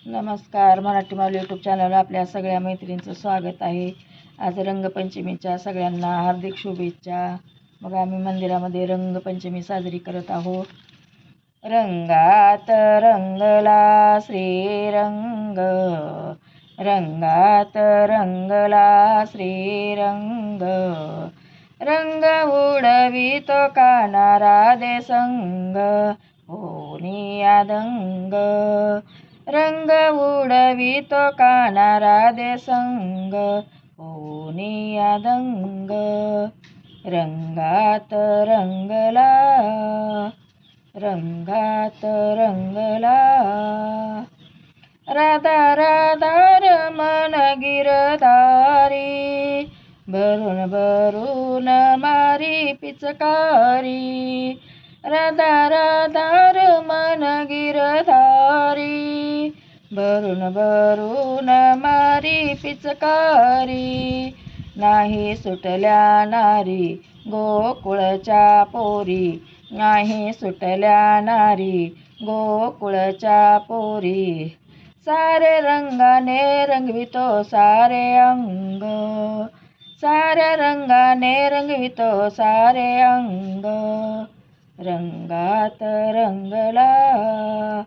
नमस्कार. मराठी माऊली यूट्यूब चॅनलवर आपल्या सगळ्या मैत्रिणींचं स्वागत आहे. आज रंगपंचमीच्या सगळ्यांना हार्दिक शुभेच्छा. मग आम्ही मंदिरामध्ये रंगपंचमी साजरी करत आहोत. रंगात रंगला श्रीरंग, रंगात रंगला श्रीरंग, रंग उडवितो कान्हा राधे संग, होनी आदंग. रंग उडवितो कान्हा राधे संग, होनी आदंग. रंगात रंगला, रंगात रंगला. राधा राधा रमण गिरधारी, भरून भरून मारी पिचकारी. राधा राधा रमण गिरधारी, भरून भरून मारी पिचकारी. नाही सुटल्या नारी गोकुळच्या पोरी, नाही सुटल्या नारी गोकुळच्या पोरी. सारे रंगाने रंगवितो सारे अंग, साऱ्या रंगाने रंगवितो सारे अंग. रंगात रंगला,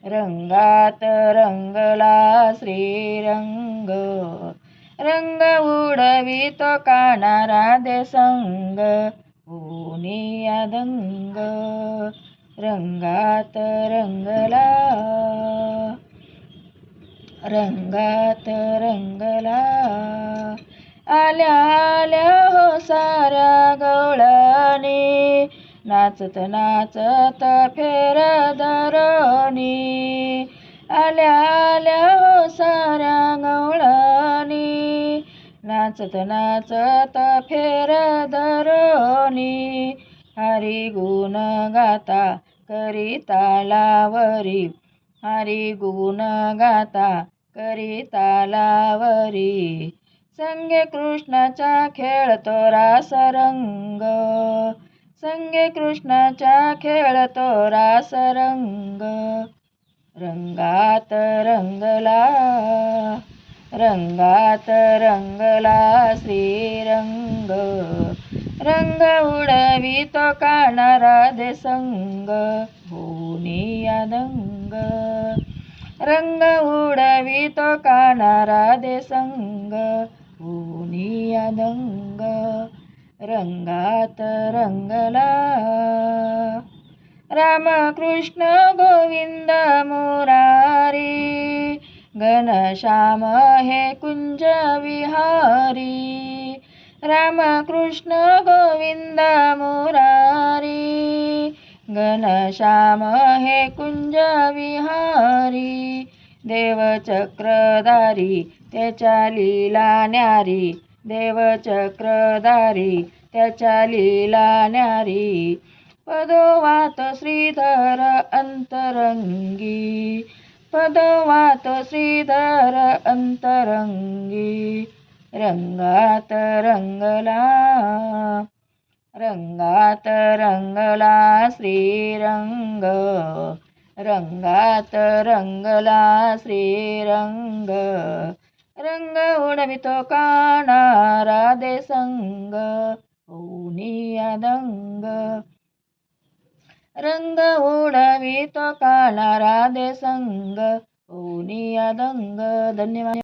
रंगात रंगला श्रीरंग, रंग उडवितो कान्हा राधे संग, होनी आदंग. रंगात रंगला, रंगात रंगला. आल्या आल्या हो साऱ्या गवळणी, नाचत नाचत फेर धरणी. आल्या आल्या हो साऱ्या गवळणी, नाचत नाचत फेर धरणी. हरी गुण गाता करिता लावरी, हरी गुण गाता करिता लावरी. संगे कृष्णाचा खेळतो रास रंग, संगे कृष्णाचा खेळतो रास रंग. रंगात रंगला, रंगात रंगला श्रीरंग, रंग उडवितो कान्हा राधे संग, होनी आदंग. रंग उडवितो कान्हा राधे संग, होनी आदंग. रंगात रंगला. राम कृष्ण गोविंद मुरारी, घनश्याम हे कुंज विहारी. राम कृष्ण गोविंद मुरारी, घनश्याम हे कुंज विहारी. देव चक्रधारी त्याच्या लीला न्यारी, देव चक्रधारी त्याच्या लीला न्यारी. पदोवात श्रीधर अंतरंगी, पदोवात श्रीधर अंतरंगी. रंगात रंगला, रंगात रंगला श्रीरंग, रंगात रंगला श्रीरंग. रंग उडवितो कान्हा राधे संग, होनी आदंग. रंग उडवितो कान्हा राधे संग, होनी आदंग. धन्यवाद.